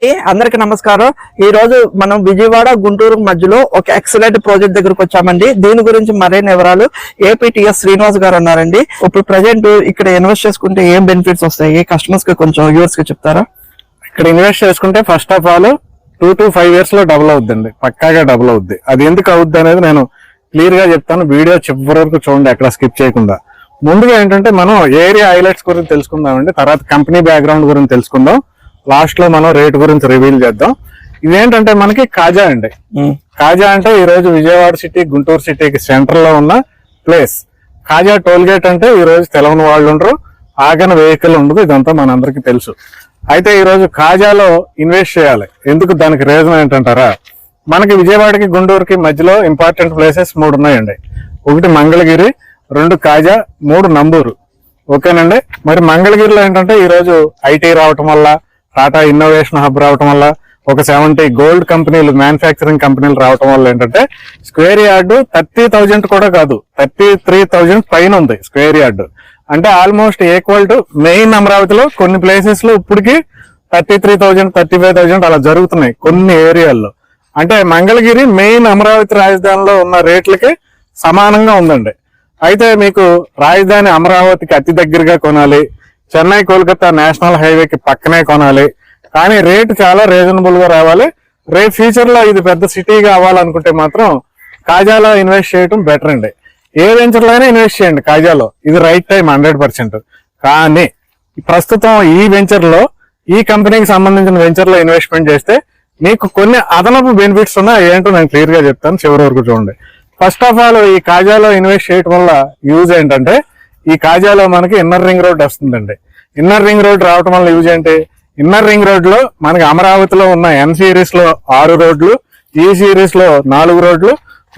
అందరికి నమస్కారం. ఈ రోజు మనం విజయవాడ గుంటూరు మధ్యలో ఒక ఎక్సలెంట్ ప్రాజెక్ట్ దగ్గరకు వచ్చామండి. దీని గురించి మరిన్ని వివరాలు ఏపీటీఎస్ శ్రీనివాస్ గారు ఉన్నారండి. ఇప్పుడు ప్రజెంట్ ఇక్కడ ఇన్వెస్ట్ చేసుకుంటే ఏం బెనిఫిట్స్ వస్తాయి కస్టమర్స్ కి కొంచెం వ్యూవర్స్ కి చెప్తారా? ఇక్కడ ఇన్వెస్ట్ చేసుకుంటే first of all 2 to 5 years లో డబుల్ అవుద్దండి, పక్కాగా డబుల్ అవుద్ది. అది ఎందుకు అవుద్ది అనేది నేను క్లియర్ గా చెప్తాను. వీడియో చివరి వరకు చూడండి, ఎక్కడ స్కిప్ చేయకుండా. ముందుగా ఏంటంటే మనం ఏరియా హైలైట్స్ గురించి తెలుసుకుందామండి, తర్వాత కంపెనీ బ్యాక్గ్రౌండ్ గురించి తెలుసుకుందాం, లాస్ట్ లో మనం రేట్ గురించి రివీల్ చేద్దాం. ఇదేంటంటే మనకి కాజా అండి. కాజా అంటే ఈ రోజు విజయవాడ సిటీ గుంటూరు సిటీకి సెంటర్ లో ఉన్న ప్లేస్. కాజా టోల్ గేట్ అంటే ఈ రోజు తెలవని వాళ్ళు ఉండరు, ఆగని వెహికల్ ఉండదు, ఇదంతా మనందరికి తెలుసు. అయితే ఈ రోజు కాజాలో ఇన్వెస్ట్ చేయాలి. ఎందుకు, దానికి రీజన్ ఏంటంటారా? మనకి విజయవాడకి గుంటూరుకి మధ్యలో ఇంపార్టెంట్ ప్లేసెస్ 3 ఉన్నాయండి. 1 మంగళగిరి, 2 కాజా, 3 నంబూరు. ఓకేనండి. మరి మంగళగిరిలో ఏంటంటే ఈ రోజు ఐటీ రావటం వల్ల, టాటా ఇన్నోవేషన్ హబ్ రావటం వల్ల, ఒక 70 గోల్డ్ కంపెనీలు, మ్యానుఫ్యాక్చరింగ్ కంపెనీలు రావటం వల్ల ఏంటంటే స్క్వేర్ యార్డ్ 30,000 కూడా కాదు, 33,000 పైన ఉంది స్క్వేర్ యార్డ్. అంటే ఆల్మోస్ట్ ఈక్వల్ టు మెయిన్ అమరావతిలో కొన్ని ప్లేసెస్ లో ఇప్పటికి 33,000, 35,000 అలా జరుగుతున్నాయి కొన్ని ఏరియాల్లో. అంటే మంగళగిరి మెయిన్ అమరావతి రాజధానిలో ఉన్న రేట్లకి సమానంగా ఉందండి. అయితే మీకు రాజధాని అమరావతికి అతి దగ్గరగా కొనాలి, చెన్నై కోల్కతా నేషనల్ హైవేకి పక్కనే కొనాలి, కానీ రేటు చాలా రీజనబుల్ గా రావాలి, రేపు ఫ్యూచర్ లో ఇది పెద్ద సిటీ కావాలనుకుంటే మాత్రం కాజాలో ఇన్వెస్ట్ చేయడం బెటర్ అండి. ఏ వెంచర్ లో అయినా ఇన్వెస్ట్ చేయండి కాజాలో, ఇది రైట్ టైం 100%. కానీ ప్రస్తుతం ఈ వెంచర్ లో, ఈ కంపెనీకి సంబంధించిన వెంచర్ లో ఇన్వెస్ట్మెంట్ చేస్తే మీకు కొన్ని అదనపు బెనిఫిట్స్ ఉన్నాయి. ఏంటో నేను క్లియర్ గా చెప్తాను, చివరి వరకు చూడండి. ఫస్ట్ ఆఫ్ ఆల్ ఈ కాజాలో ఇన్వెస్ట్ చేయడం వల్ల యూజ్ ఏంటంటే, ఈ కాజాలో మనకి ఇన్నర్ రింగ్ రోడ్ వస్తుందండి. ఇన్నర్ రింగ్ రోడ్ రావడం వల్ల యూజ్ ఏంటి? ఇన్నర్ రింగ్ రోడ్ లో మనకి అమరావతిలో ఉన్న ఎన్ సిరీస్ లో 6 రోడ్లు, ఈ సిరీస్ లో 4 రోడ్లు,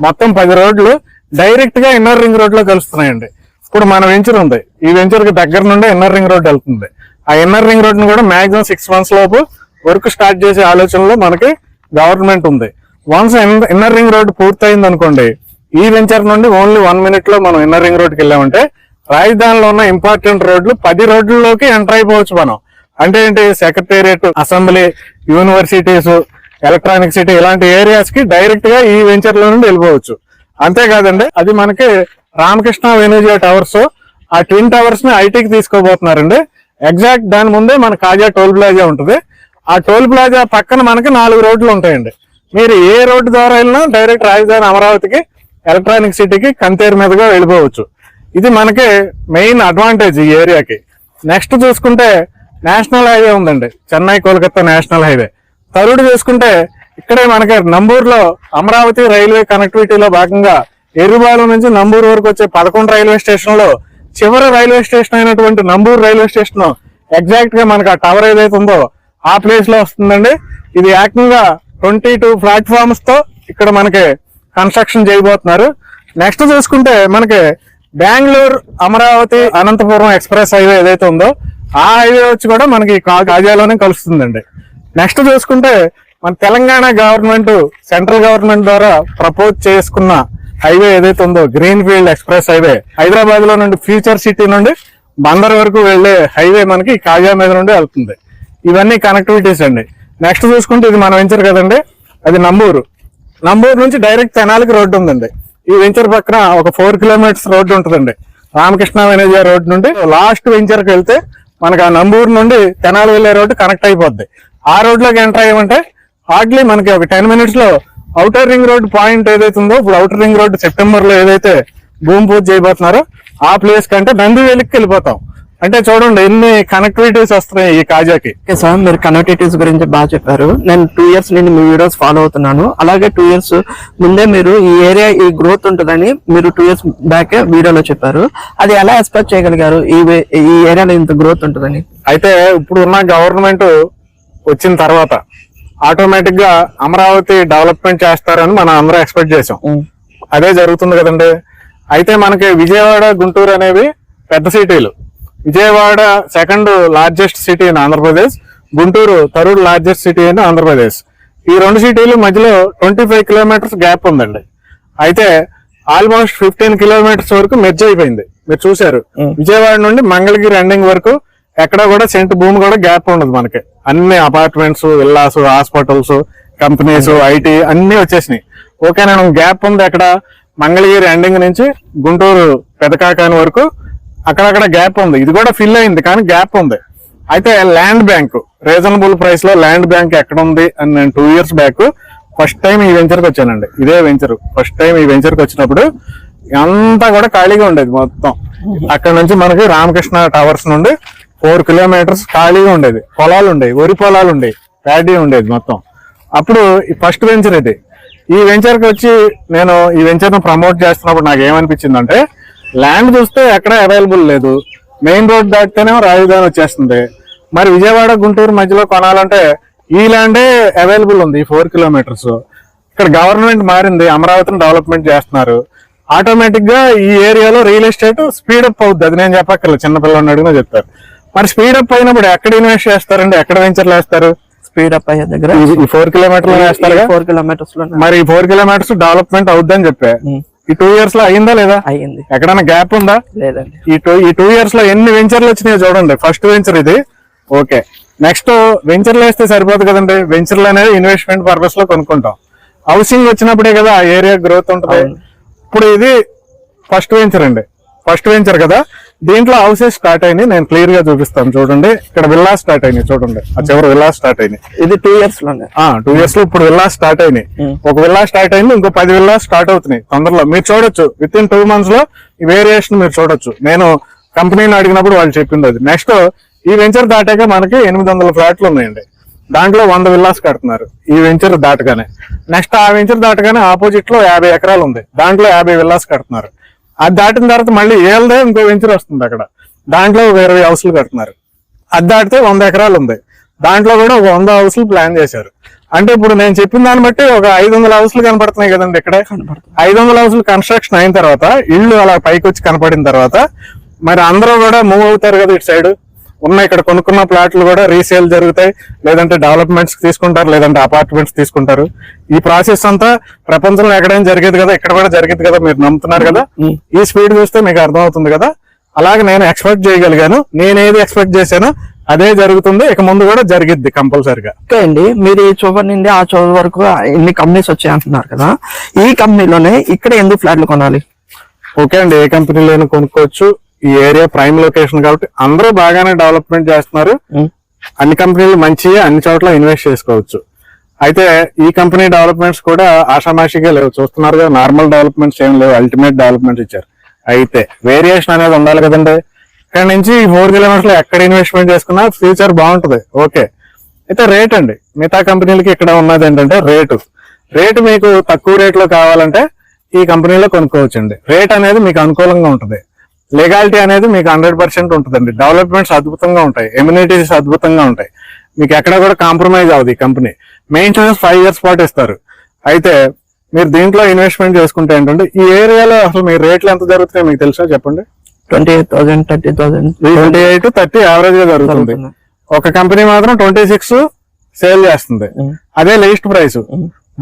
మొత్తం 10 రోడ్లు డైరెక్ట్ గా ఇన్నర్ రింగ్ రోడ్ లో కలుస్తున్నాయండి. ఇప్పుడు మన వెంచర్ ఉంది, ఈ వెంచర్ కి దగ్గర నుండి ఇన్నర్ రింగ్ రోడ్ వెళ్తుంది. ఆ ఇన్నర్ రింగ్ రోడ్ ని కూడా మాక్సిమం 6 months లోపు వర్క్ స్టార్ట్ చేసే ఆలోచనలో మనకి గవర్నమెంట్ ఉంది. వన్స్ ఇన్నర్ రింగ్ రోడ్ పూర్తయింది అనుకోండి, ఈ వెంచర్ నుండి ఓన్లీ 1 minute లో మనం ఇన్నర్ రింగ్ రోడ్కి వెళ్ళామంటే రాజధానిలో ఉన్న ఇంపార్టెంట్ రోడ్లు 10 రోడ్లలోకి ఎంటర్ అయిపోవచ్చు మనం. అంటే ఏంటి, secretariat, assembly, universities, electronic city ఇలాంటి ఏరియాస్ కి డైరెక్ట్ గా ఈ వెంచర్ లో నుండి వెళ్ళిపోవచ్చు. అంతేకాదండి, అది మనకి రామకృష్ణ వెనూజియా టవర్స్, ఆ ట్విన్ టవర్స్ ని ఐటీకి తీసుకోబోతున్నారండి. ఎగ్జాక్ట్ దాని ముందే మన కాజా టోల్ ప్లాజా ఉంటుంది. ఆ టోల్ ప్లాజా పక్కన మనకి 4 రోడ్లు ఉంటాయండి. మీరు ఏ రోడ్డు ద్వారా వెళ్ళినా డైరెక్ట్ రాజధాని అమరావతికి, ఎలక్ట్రానిక్ సిటీకి, కంతేరు మీదుగా వెళ్ళిపోవచ్చు. ఇది మనకి మెయిన్ అడ్వాంటేజ్ ఈ ఏరియాకి. నెక్స్ట్ చూసుకుంటే నేషనల్ హైవే ఉందండి, Chennai Kolkata national highway. Third చూసుకుంటే ఇక్కడే మనకి నంబూరులో అమరావతి రైల్వే కనెక్టివిటీలో భాగంగా ఎర్రుబాలు నుంచి నంబూరు వరకు వచ్చే 11 రైల్వే స్టేషన్ లో చివరి రైల్వే స్టేషన్ అయినటువంటి నంబూరు రైల్వే స్టేషన్ ఎగ్జాక్ట్ గా మనకి ఆ టవర్ ఏదైతే ఉందో ఆ ప్లేస్ లో వస్తుందండి. ఇది ఏకంగా 22 ప్లాట్ఫామ్స్ తో ఇక్కడ మనకి కన్స్ట్రక్షన్ చేయబోతున్నారు. నెక్స్ట్ చూసుకుంటే మనకి బెంగళూరు అమరావతి అనంతపురం ఎక్స్ప్రెస్ హైవే ఏదైతే ఉందో ఆ హైవే వచ్చి కూడా మనకి కాజాలోనే కలుస్తుందండి. నెక్స్ట్ చూసుకుంటే మన తెలంగాణ గవర్నమెంట్, సెంట్రల్ గవర్నమెంట్ ద్వారా ప్రపోజ్ చేసుకున్న హైవే ఏదైతే ఉందో green field express highway, Hyderabad లో నుండి ఫ్యూచర్ సిటీ నుండి బందర్ వరకు వెళ్లే హైవే మనకి కాజా మీద నుండి వెళ్తుంది. ఇవన్నీ కనెక్టివిటీస్ అండి. నెక్స్ట్ చూసుకుంటే ఇది మన వెంచర్ కదండి, అది నంబూరు. నంబూరు నుంచి డైరెక్ట్ తెనాలికి రోడ్డు ఉందండి. ఈ వెంచర్ పక్కన ఒక 4 kilometers రోడ్డు ఉంటుందండి. రామకృష్ణ వెనూజియా రోడ్ నుండి లాస్ట్ వెంచర్ కి వెళ్తే మనకి ఆ నంబూరు నుండి తెనాలి వెళ్లే రోడ్డు కనెక్ట్ అయిపోద్ది. ఆ రోడ్ లోకి ఎంటర్ అయ్యామంటే హార్డ్లీ మనకి ఒక 10 minutes లో ఔటర్ రింగ్ రోడ్ పాయింట్ ఏదైతే ఉందో, ఇప్పుడు ఔటర్ రింగ్ రోడ్ సెప్టెంబర్ లో ఏదైతే భూమి పూజ చేయబోతున్నారో ఆ ప్లేస్ కంటే నందివేలికి వెళ్ళిపోతాం. అంటే చూడండి ఎన్ని కనెక్టివిటీస్ వస్తున్నాయి ఈ కాజాకి. సార్, మీరు కనెక్టివిటీస్ గురించి బాగా చెప్పారు. నేను 2 years నేను మీ వీడియోస్ ఫాలో అవుతున్నాను. అలాగే 2 years ముందే మీరు ఈ ఏరియా ఈ గ్రోత్ ఉంటుందని మీరు 2 years బ్యాక్ వీడియోలో చెప్పారు. అది ఎలా ఎక్స్పెక్ట్ చేయగలిగారు ఈ ఏరియాలో ఇంత గ్రోత్ ఉంటుందని? అయితే ఇప్పుడు ఉన్న గవర్నమెంట్ వచ్చిన తర్వాత ఆటోమేటిక్ గా అమరావతి డెవలప్మెంట్ చేస్తారని మనం అందరూ ఎక్స్పెక్ట్ చేసాం. అదే జరుగుతుంది కదండి. అయితే మనకి విజయవాడ, గుంటూరు అనేవి పెద్ద సిటీలు. Vijayawada 2nd largest city in Andhra Pradesh, Guntur 3rd largest city in Andhra Pradesh. ఈ 2 సిటీలు మధ్యలో 25 kilometers గ్యాప్ ఉందండి. అయితే ఆల్మోస్ట్ 15 kilometers వరకు మెర్జ్ అయిపోయింది. మీరు చూసారు, విజయవాడ నుండి మంగళగిరి ఎండింగ్ వరకు ఎక్కడ కూడా సెంట్ భూమి కూడా గ్యాప్ ఉండదు మనకి. అన్ని apartments, villas, hospitals, companies, IT అన్ని వచ్చేసినాయి. ఓకే, నేను గ్యాప్ ఉంది ఎక్కడ మంగళగిరి ఎండింగ్ నుంచి గుంటూరు పెదకాకాని వరకు అక్కడక్కడ గ్యాప్ ఉంది. ఇది కూడా ఫిల్ అయింది కానీ గ్యాప్ ఉంది. అయితే ల్యాండ్ బ్యాంక్ రీజనబుల్ ప్రైస్ లో ల్యాండ్ బ్యాంక్ ఎక్కడ ఉంది అని నేను 2 years బ్యాక్ ఫస్ట్ టైం ఈ వెంచర్కి వచ్చానండి. ఇదే వెంచర్ ఫస్ట్ టైం ఈ వెంచర్కి వచ్చినప్పుడు అంతా కూడా ఖాళీగా ఉండేది మొత్తం. అక్కడ నుంచి మనకి రామకృష్ణ టవర్స్ నుండి 4 kilometers ఖాళీగా ఉండేది. పొలాలు ఉండేవి, వరి పొలాలు ఉండేవి, ప్యాడీ ఉండేది మొత్తం. అప్పుడు ఫస్ట్ వెంచర్ ఇది. ఈ వెంచర్కి వచ్చి నేను ఈ వెంచర్ ను ప్రమోట్ చేస్తున్నప్పుడు నాకు ఏమనిపించిందంటే, ల్యాండ్ చూస్తే ఎక్కడ అవైలబుల్ లేదు, మెయిన్ రోడ్ దాటితేనే రాజధాని వచ్చేస్తుంది. మరి విజయవాడ గుంటూరు మధ్యలో కొనాలంటే ఈ ల్యాండే అవైలబుల్ ఉంది 4 kilometers. ఇక్కడ గవర్నమెంట్ మారింది, అమరావతిని డెవలప్మెంట్ చేస్తున్నారు. ఆటోమేటిక్ గా ఈ ఏరియాలో రియల్ ఎస్టేట్ స్పీడప్ అవుద్ది. అది నేను చెప్పక్కర్లేదు, చిన్నపిల్లలు అడిగినా చెప్తారు. మరి స్పీడప్ అయినప్పుడు ఎక్కడ ఇన్వెస్ట్ చేస్తారండి, ఎక్కడ వెంచర్లు వేస్తారు? స్పీడప్ అయ్యే దగ్గర ఈ 4 kilometers వేస్తారు. 4 kilometers లో మరి ఈ 4 kilometers డెవలప్మెంట్ అవుద్దని చెప్పా. ఈ 2 years లో అయిందా లేదా? అయ్యింది. ఎక్కడైనా గ్యాప్ ఉందా? లేదండి. ఈ 2 years లో ఎన్ని వెంచర్లు వచ్చినాయో చూడండి. ఫస్ట్ వెంచర్ ఇది. ఓకే, నెక్స్ట్ వెంచర్లు వేస్తే సరిపోదు కదండి. వెంచర్లు అనేది ఇన్వెస్ట్మెంట్ పర్పస్ లో కొనుక్కుంటాం. హౌసింగ్ వచ్చినప్పుడే కదా ఆ ఏరియా గ్రోత్ ఉంటుంది. ఇప్పుడు ఇది ఫస్ట్ వెంచర్ అండి. ఫస్ట్ వెంచర్ కదా, దీంట్లో హౌసెస్ స్టార్ట్ అయినాయి. నేను క్లియర్ గా చూపిస్తాను చూడండి. ఇక్కడ విల్లా స్టార్ట్ అయినాయి చూడండి. ఆ చివరి విల్లా స్టార్ట్ అయినాయి. ఇది 2 years లోనే. 2 years లో ఇప్పుడు విల్లా స్టార్ట్ అయినాయి. ఒక విల్లా స్టార్ట్ అయింది, ఇంకో 10 విల్లా స్టార్ట్ అవుతున్నాయి తొందరలో. మీరు చూడొచ్చు, విత్ ఇన్ 2 months లో ఈ వేరియేషన్ మీరు చూడొచ్చు. నేను కంపెనీని అడిగినప్పుడు వాళ్ళు చెప్పింది అది. నెక్స్ట్ ఈ వెంచర్ దాటాక మనకి 800 ఫ్లాట్లు ఉన్నాయండి. దాంట్లో 100 విల్లాస్ కడుతున్నారు ఈ వెంచర్ దాటగానే. నెక్స్ట్ ఆ వెంచర్ దాటగానే ఆపోజిట్ లో 50 ఎకరాలు ఉంది, దాంట్లో 50 విల్లాస్ కడుతున్నారు. అది దాటిన తర్వాత మళ్ళీ ఏళ్ళదే ఇంకో వెంచర్ వస్తుంది అక్కడ, దాంట్లో 20 హౌస్లు కడుతున్నారు. అది దాటితే 100 ఎకరాలు ఉంది, దాంట్లో కూడా ఒక 100 హౌస్లు ప్లాన్ చేశారు. అంటే ఇప్పుడు నేను చెప్పిన దాన్ని బట్టి ఒక 500 హౌస్లు కనపడుతున్నాయి కదండి ఇక్కడే. 500 హౌస్లు కన్స్ట్రక్షన్ అయిన తర్వాత, ఇళ్ళు అలా పైకి వచ్చి కనపడిన తర్వాత మరి అందరూ కూడా మూవ్ అవుతారు కదా ఇటు సైడ్. ఉన్న ఇక్కడ కొనుక్కున్న ప్లాట్లు కూడా రీసేల్ జరుగుతాయి, లేదంటే డెవలప్మెంట్స్ తీసుకుంటారు, లేదంటే అపార్ట్మెంట్స్ తీసుకుంటారు. ఈ ప్రాసెస్ అంతా ప్రపంచంలో ఎక్కడైనా జరిగేది కదా, ఇక్కడ కూడా జరిగేది కదా. మీరు నమ్ముతున్నారు కదా, ఈ స్పీడ్ చూస్తే మీకు అర్థమవుతుంది కదా. అలాగే నేను ఎక్స్పెక్ట్ చేయగలిగాను, నేనేది ఎక్స్పెక్ట్ చేశానో అదే జరుగుతుంది, ఇక ముందు కూడా జరిగిద్ది కంపల్సరిగా. ఓకే అండి, మీరు ఈ చివరి నుండి ఆ చివరి వరకు ఎన్ని కంపెనీస్ వచ్చాయి అంటున్నారు కదా, ఈ కంపెనీలోనే ఇక్కడ ఎందుకు ఫ్లాట్లు కొనాలి? ఓకే అండి, ఏ కంపెనీలోనే కొనుక్కోవచ్చు. ఈ ఏరియా ప్రైమ్ లొకేషన్ కాబట్టి అందరూ బాగానే డెవలప్మెంట్ చేస్తున్నారు. అన్ని కంపెనీలు మంచిగా అన్ని చోట్ల ఇన్వెస్ట్ చేసుకోవచ్చు. అయితే ఈ కంపెనీ డెవలప్మెంట్స్ కూడా ఆషామాషిగా లేవు, చూస్తున్నారుగా. నార్మల్ డెవలప్మెంట్స్ ఏం లేవు, అల్టిమేట్ డెవలప్మెంట్స్ ఇచ్చారు. అయితే వేరియేషన్ అనేది ఉండాలి కదండి. ఇక్కడ నుంచి 4 kilometers లో ఎక్కడ ఇన్వెస్ట్మెంట్ చేసుకున్నా ఫ్యూచర్ బాగుంటది. ఓకే, అయితే రేట్ అండి, మిగతా కంపెనీలకి ఇక్కడ ఉన్నది ఏంటంటే రేటు మీకు తక్కువ రేట్ లో కావాలంటే ఈ కంపెనీలో కొనుక్కోవచ్చండి. రేట్ అనేది మీకు అనుకూలంగా ఉంటుంది. లీగాలిటీ అనేది మీకు 100% ఉంటుందండి. డెవలప్మెంట్స్ అద్భుతంగా ఉంటాయి, ఎమ్యూనిటీస్ అద్భుతంగా ఉంటాయి. మీకు ఎక్కడ కూడా కాంప్రమైజ్ అవ్వదు. ఈ కంపెనీ మెయింటెనెన్స్ 5 years పాటు ఇస్తారు. అయితే మీరు దీంట్లో ఇన్వెస్ట్మెంట్ చేసుకుంటే ఏంటంటే, ఈ ఏరియాలో అసలు మీ రేట్లు ఎంత జరుగుతున్నాయి మీకు తెలుసా చెప్పండి? 28,000, 30,000, 28 30 యావరేజ్ గా జరుగుతుంది. ఒక కంపెనీ మాత్రం 26 సేల్ చేస్తుంది, అదే లీస్ట్ ప్రైస్.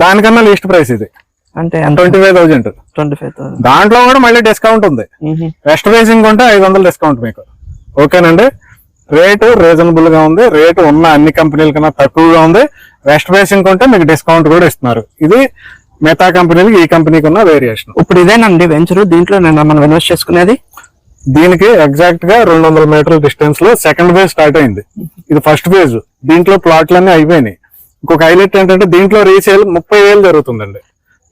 దానికన్నా లీస్ట్ ప్రైస్ ఇది అంటే 25,000. 25,000. దాంట్లో కూడా మళ్ళీ డిస్కౌంట్ ఉంది. వెస్ట్ ఫేసింగ్ కొంటే 500 డిస్కౌంట్ మీకు. ఓకేనండి, రేటు రీజనబుల్ గా ఉంది, రేటు ఉన్న అన్ని కంపెనీల కన్నా తక్కువగా ఉంది. వెస్ట్ ఫేసింగ్ కొంటే మీకు డిస్కౌంట్ కూడా ఇస్తున్నారు. ఇది మిగతా కంపెనీలకి ఈ కంపెనీకి ఉన్న వేరియేషన్. ఇప్పుడు ఇదేనండి వెంచర్, దీంట్లో మనం ఇన్వెస్ట్ చేసుకునేది. దీనికి ఎగ్జాక్ట్ గా 200 మీటర్ల డిస్టెన్స్ లో సెకండ్ ఫేజ్ స్టార్ట్ అయింది. ఇది ఫస్ట్ ఫేజ్. దీంట్లో ప్లాట్లన్నీ అయిపోయినాయి. ఇంకొక హైలైట్ ఏంటంటే దీంట్లో రీసేల్ 30,000 జరుగుతుందండి.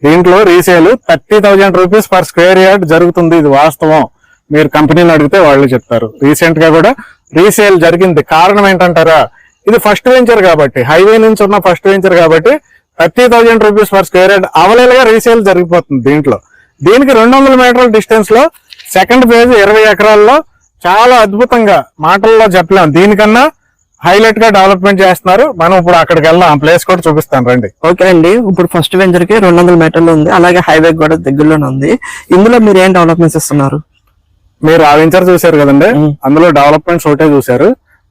దీంట్లో resale 30,000 rupees per square yard జరుగుతుంది. ఇది వాస్తవం, మీరు కంపెనీని అడిగితే వాళ్ళు చెప్తారు. రీసెంట్ గా కూడా రీసేల్ జరిగింది. కారణం ఏంటంటారా, ఇది ఫస్ట్ వెంచర్ కాబట్టి, హైవే నుంచి ఉన్న ఫస్ట్ వెంచర్ కాబట్టి 30,000 రూపీస్ పర్ స్క్వేర్ యార్డ్ అవలేలుగా రీసేల్ జరిగిపోతుంది దీంట్లో. దీనికి 200 మీటర్ల డిస్టెన్స్ లో సెకండ్ ఫేజ్ 20 ఎకరాల్లో చాలా అద్భుతంగా, మాటల్లో చెప్పలేం, దీనికన్నా హైలైట్ గా డెవలప్మెంట్ చేస్తున్నారు. మనం ఇప్పుడు అక్కడికి వెళ్దాం, ఆ ప్లేస్ కూడా చూపిస్తాను రండి. ఓకే అండి, ఇప్పుడు ఫస్ట్ వెంచర్ కి 200 మీటర్లు ఉంది, అలాగే హైవే కూడా దగ్గరలోనే ఉంది. ఇందులో మీరు ఏం డెవలప్మెంట్స్ ఇస్తున్నారు? మీరు ఆ వెంచర్ చూసారు కదండి, అందులో డెవలప్మెంట్స్ ఒకటే చూసారు,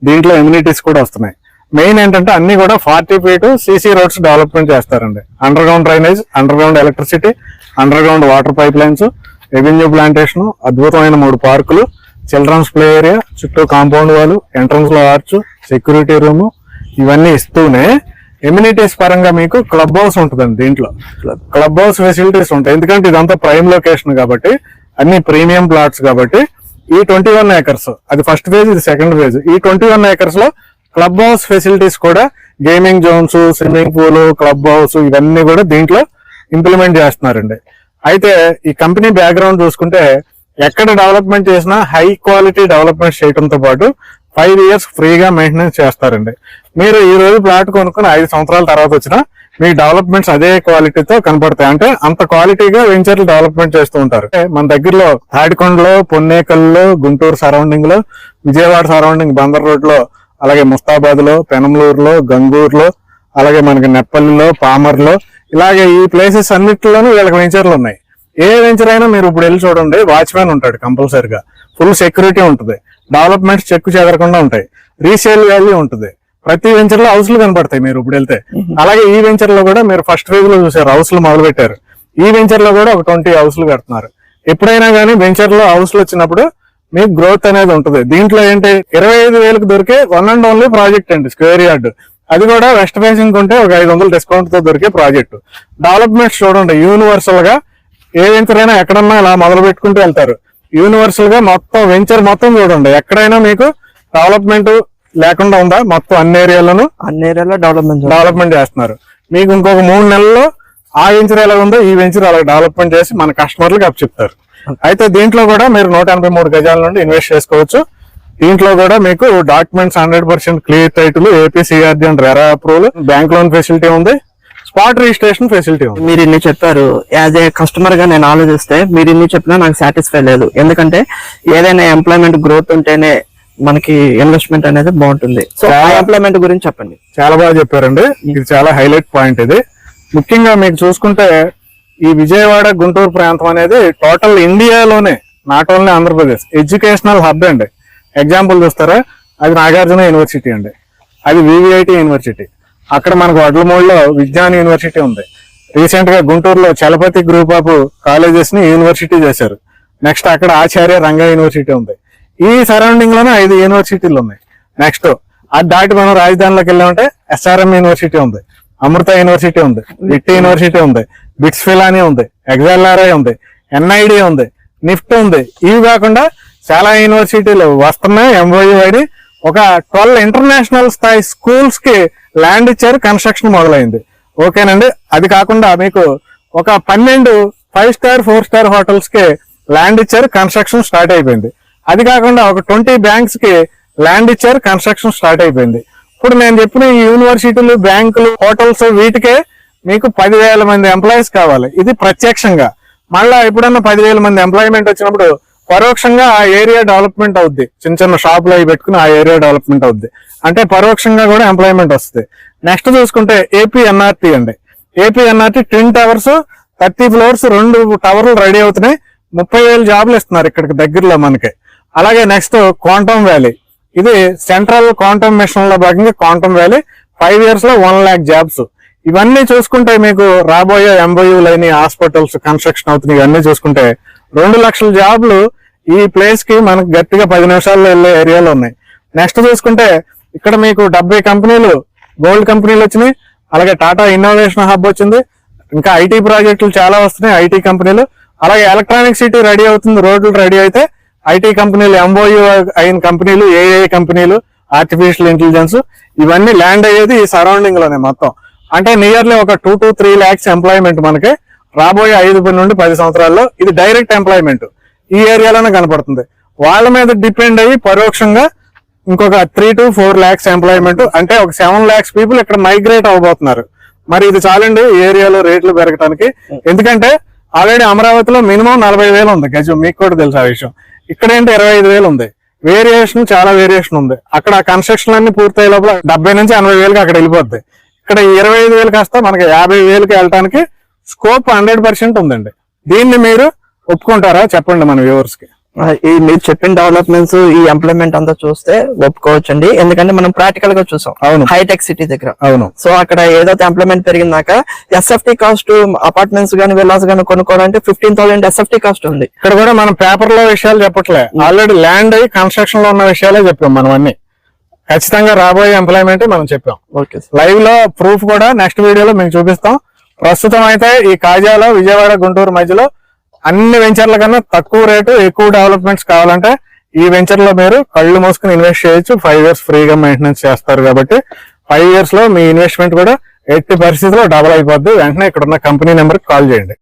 దీంట్లో ఎమ్యూనిటీస్ కూడా వస్తున్నాయి. మెయిన్ ఏంటంటే అన్ని కూడా 40 feet CC రోడ్స్ డెవలప్మెంట్ చేస్తారండి. Under ground drainage, under ground electricity, under ground water pipe lines, revenue plantation, అద్భుతమైన 3 పార్కులు, చిల్డ్రన్స్ ప్లే ఏరియా, చుట్టూ కాంపౌండ్ వాళ్ళు, ఎంట్రన్స్ లో ఆర్చ్, సెక్యూరిటీ రూమ్ ఇవన్నీ ఇస్తూనే ఎమ్యూనిటీస్ పరంగా మీకు క్లబ్ హౌస్ ఉంటుందండి. దీంట్లో క్లబ్ హౌస్ ఫెసిలిటీస్ ఉంటాయి. ఎందుకంటే ఇదంతా ప్రైమ్ లొకేషన్ కాబట్టి, అన్ని ప్రీమియం ప్లాట్స్ కాబట్టి. ఈ 21 acres అది ఫస్ట్ ఫేజ్, ఇది సెకండ్ ఫేజ్. ఈ 21 acres లో క్లబ్ హౌస్ ఫెసిలిటీస్ కూడా, gaming zones, swimming pool, club house ఇవన్నీ కూడా దీంట్లో ఇంప్లిమెంట్ చేస్తున్నారండి. అయితే ఈ కంపెనీ బ్యాక్గ్రౌండ్ చూసుకుంటే ఎక్కడ డెవలప్మెంట్ చేసినా హై క్వాలిటీ డెవలప్మెంట్ చేయడంతో పాటు 5 years ఫ్రీగా మెయింటెనెన్స్ చేస్తారండి. మీరు ఈ రోజు ప్లాట్ కొనుక్కుని 5 సంవత్సరాల తర్వాత వచ్చినా మీ డెవలప్మెంట్స్ అదే క్వాలిటీతో కనపడతాయి. అంటే అంత క్వాలిటీగా వెంచర్లు డెవలప్మెంట్ చేస్తూ ఉంటారు. మన దగ్గరలో తాడికొండలో, పొన్నేకల్లో, గుంటూరు సరౌండింగ్ లో, విజయవాడ సరౌండింగ్ బందర్ రోడ్ లో, అలాగే ముస్తాబాద్ లో, పెనంలూరులో, గంగూరులో, అలాగే మనకి నెప్పల్లిలో, పామర్లో, ఇలాగే ఈ ప్లేసెస్ అన్నిటిలోనూ వీళ్ళకి వెంచర్లు ఉన్నాయి. ఏ వెంచర్ అయినా మీరు ఇప్పుడు వెళ్ళి చూడండి, వాచ్మెన్ ఉంటాడు కంపల్సరిగా, ఫుల్ సెక్యూరిటీ ఉంటుంది, డెవలప్మెంట్స్ చెక్కు చెదరకుండా ఉంటాయి, రీసేల్ వాల్యూ ఉంటుంది. ప్రతి వెంచర్ లో హౌస్లు కనపడతాయి మీరు ఇప్పుడు వెళ్తే. అలాగే ఈ వెంచర్ లో కూడా మీరు ఫస్ట్ ఫేజ్ లో చూసారు హౌస్లు మొదలు పెట్టారు. ఈ వెంచర్ లో కూడా ఒక 20 హౌస్లు కడుతున్నారు. ఎప్పుడైనా కానీ వెంచర్ లో హౌస్లు వచ్చినప్పుడు మీకు గ్రోత్ అనేది ఉంటుంది. దీంట్లో ఏంటి 25,000కి దొరికే వన్ అండ్ ఓన్లీ ప్రాజెక్ట్ అండి, స్క్వేర్ యార్డ్. అది కూడా వెస్ట్ ఫేసింగ్ ఉంటే ఒక 500 డిస్కౌంట్ తో దొరికే ప్రాజెక్టు. డెవలప్మెంట్స్ చూడండి, యూనివర్సల్ గా ఏ వెంచర్ అయినా ఎక్కడన్నా ఇలా మొదలు పెట్టుకుంటూ వెళ్తారు. యూనివర్సల్ గా మొత్తం వెంచర్ మొత్తం చూడండి, ఎక్కడైనా మీకు డెవలప్మెంట్ లేకుండా ఉందా? మొత్తం అన్ని ఏరియాలోనూ డెవలప్మెంట్ చేస్తున్నారు. మీకు ఇంకొక 3 నెలల్లో ఆ వెంచర్ ఎలా ఉందో ఈ వెంచర్ అలా డెవలప్మెంట్ చేసి మన కస్టమర్లకు అప్ చెప్తారు. అయితే దీంట్లో కూడా మీరు 183 గజాల నుండి ఇన్వెస్ట్ చేసుకోవచ్చు. దీంట్లో కూడా మీకు documents 100% clear title, ఏపీసీఆర్డీ and RERA approval, bank loan facility ఉంది, స్పాట్ రిజిస్ట్రేషన్ ఫెసిలిటీ ఉంది. మీరు ఇన్ని చెప్పారు, యాజ్ ఏ కస్టమర్ గా నేను ఆలోచిస్తే మీరు ఇన్ని చెప్పినా నాకు సాటిస్ఫై లేదు. ఎందుకంటే ఏదైనా ఎంప్లాయ్మెంట్ గ్రోత్ ఉంటేనే మనకి ఇన్వెస్ట్మెంట్ అనేది బాగుంటుంది. సో ఆ ఎంప్లాయ్మెంట్ గురించి చెప్పండి. చాలా బాగా చెప్పారండి, ఇది చాలా హైలైట్ పాయింట్. ఇది ముఖ్యంగా మీకు చూసుకుంటే ఈ విజయవాడ, గుంటూరు ప్రాంతం అనేది టోటల్ ఇండియాలోనే, not only Andhra Pradesh, educational hub అండి. ఎగ్జాంపుల్ చూస్తారా, అది నాగార్జున యూనివర్సిటీ అండి, అది వివిఐటి యూనివర్సిటీ. అక్కడ మనకు వడ్లమూడిలో విజ్ఞాన్ యూనివర్సిటీ ఉంది. రీసెంట్ గా గుంటూరులో చలపతి గ్రూప్ ఆఫ్ కాలేజెస్ ని యూనివర్సిటీ చేశారు. నెక్స్ట్ అక్కడ ఆచార్య రంగా యూనివర్సిటీ ఉంది. ఈ సరౌండింగ్ లోనే 5 యూనివర్సిటీలు ఉన్నాయి. నెక్స్ట్ అది దాటి మనం రాజధానిలోకి వెళ్ళామంటే ఎస్ఆర్ఎం యూనివర్సిటీ ఉంది, అమృత యూనివర్సిటీ ఉంది, విట్ యూనివర్సిటీ ఉంది, బిట్స్ ఫిలానీ ఉంది, ఎగ్జాల్ఆర్ఐ ఉంది, ఎన్ఐడి ఉంది, నిఫ్ట్ ఉంది. ఇవి కాకుండా చాలా యూనివర్సిటీలు వస్తున్నాయి. ఎంఓయూ ఐడి ఒక 12 ఇంటర్నేషనల్ స్థాయి స్కూల్స్ కి ల్యాండ్ ఇచ్చారు, కన్స్ట్రక్షన్ మొదలైంది. ఓకేనండి. అది కాకుండా మీకు ఒక 12 5 స్టార్ 4 స్టార్ హోటల్స్ కి ల్యాండ్ ఇచ్చారు, కన్స్ట్రక్షన్ స్టార్ట్ అయిపోయింది. అది కాకుండా ఒక 20 బ్యాంక్స్ కి ల్యాండ్ ఇచ్చారు, కన్స్ట్రక్షన్ స్టార్ట్ అయిపోయింది. ఇప్పుడు నేను చెప్పిన ఈ యూనివర్సిటీలు, బ్యాంకులు, హోటల్స్ వీటికే మీకు 10,000 మంది ఎంప్లాయీస్ కావాలి. ఇది ప్రత్యక్షంగా. మళ్ళా ఎప్పుడన్నా 10,000 మంది ఎంప్లాయ్మెంట్ వచ్చినప్పుడు పరోక్షంగా ఆ ఏరియా డెవలప్మెంట్ అవుద్ది. చిన్న చిన్న షాపులు అవి పెట్టుకుని ఆ ఏరియా డెవలప్మెంట్ అవుద్ది. అంటే పరోక్షంగా కూడా ఎంప్లాయ్మెంట్ వస్తుంది. నెక్స్ట్ చూసుకుంటే ఏపీఎన్ఆర్టీ అండి. ఏపీఎన్ఆర్టీ ట్విన్ టవర్స్, 30 floors, 2 టవర్లు రెడీ అవుతున్నాయి. 30,000 జాబ్లు ఇస్తున్నారు ఇక్కడికి దగ్గరలో మనకి. అలాగే నెక్స్ట్ క్వాంటమ్ వ్యాలీ, ఇది సెంట్రల్ క్వాంటమ్ మిషన్ లో భాగంగా క్వాంటమ్ వ్యాలీ 5 years లో 1 lakh జాబ్స్. ఇవన్నీ చూసుకుంటే మీకు రాబోయే ఎంబోయూ లైన్, హాస్పిటల్స్ కన్స్ట్రక్షన్ అవుతున్నాయి. ఇవన్నీ చూసుకుంటే 2 లక్షల జాబ్లు ఈ ప్లేస్ కి మనకు గట్టిగా 10 నిమిషాల్లో వెళ్ళే ఏరియాలో ఉన్నాయి. నెక్స్ట్ చూసుకుంటే ఇక్కడ మీకు 70 కంపెనీలు, గోల్డ్ కంపెనీలు వచ్చినాయి. అలాగే టాటా ఇన్నోవేషన్ హబ్ వచ్చింది. ఇంకా ఐటీ ప్రాజెక్టులు చాలా వస్తున్నాయి, ఐటీ కంపెనీలు. అలాగే ఎలక్ట్రానిక్ సిటీ రెడీ అవుతుంది, రోడ్లు రెడీ అయితే ఐటీ కంపెనీలు, ఎంఓయూ అయిన కంపెనీలు, ఏఐ కంపెనీలు, ఆర్టిఫిషియల్ ఇంటెలిజెన్స్ ఇవన్నీ ల్యాండ్ అయ్యేది ఈ సరౌండింగ్ లోనే మొత్తం. అంటే నియర్లీ ఒక 2 to 3 lakhs ఎంప్లాయ్మెంట్ మనకి రాబోయే 5 నుండి 10 సంవత్సరాల్లో. ఇది డైరెక్ట్ ఎంప్లాయ్మెంట్ ఈ ఏరియాలోనే కనపడుతుంది. వాళ్ళ మీద డిపెండ్ అయ్యి పరోక్షంగా ఇంకొక 3 to 4 lakhs ఎంప్లాయ్మెంట్, అంటే ఒక 7 lakhs పీపుల్ ఇక్కడ మైగ్రేట్ అవబోతున్నారు. మరి ఇది చాలండి ఏరియాలో రేట్లు పెరగడానికి. ఎందుకంటే ఆల్రెడీ అమరావతిలో మినిమం 40,000 ఉంది గజం, మీకు కూడా తెలుసు ఆ విషయం. ఇక్కడ ఏంటి 25,000 ఉంది. వేరియేషన్, చాలా వేరియేషన్ ఉంది. అక్కడ కన్స్ట్రక్షన్ అన్ని పూర్తయ్యే లోపల 70,000 నుంచి 80,000 అక్కడ వెళ్ళిపోద్ది. ఇక్కడ 25,000 కాస్త మనకి 50,000 వెళ్ళడానికి స్కోప్ 100% ఉందండి. దీన్ని మీరు ఒప్పుకుంటారా చెప్పండి మన వ్యూవర్స్ కి. ఈ మీరు చెప్పిన డెవలప్మెంట్స్ ఈ ఎంప్లాయ్మెంట్ అంతా చూస్తే ఒప్పుకోవచ్చండి, ఎందుకంటే మనం ప్రాక్టికల్ గా చూసాం. అవును. హైటెక్ సిటీ దగ్గర. అవును. సో అక్కడ ఏదైతే ఎంప్లాయ్మెంట్ పెరిగిందాక ఎస్ఎఫ్టీ కాస్ట్ అపార్ట్మెంట్స్ గానీ విల్లాస్ గానీ కొనుక్కోవాలంటే 15,000 ఎస్ఎఫ్టీ కాస్ట్ ఉంది. ఇక్కడ కూడా మనం పేపర్ లో విషయాలు చెప్పట్లే, ఆల్రెడీ ల్యాండ్ అయ్యి కన్స్ట్రక్షన్ లో ఉన్న విషయాలే చెప్పాం మనం అన్ని. ఖచ్చితంగా రాబోయే ఎంప్లాయ్మెంట్ మనం చెప్పాం. ఓకే లైవ్ లో ప్రూఫ్ కూడా నెక్స్ట్ వీడియోలో మీకు చూపిస్తాం. ప్రస్తుతం అయితే ఈ కాజాలో విజయవాడ గుంటూరు మధ్యలో అన్ని వెంచర్ల కన్నా తక్కువ రేటు ఎక్కువ డెవలప్మెంట్స్ కావాలంటే ఈ వెంచర్ లో మీరు కళ్ళు మూసుకుని ఇన్వెస్ట్ చేయొచ్చు. 5 years ఫ్రీగా మెయింటెనెన్స్ చేస్తారు కాబట్టి 5 years లో మీ ఇన్వెస్ట్మెంట్ కూడా 80% డబుల్ అయిపోద్ది. వెంటనే ఇక్కడ ఉన్న కంపెనీ నెంబర్ కాల్ చేయండి.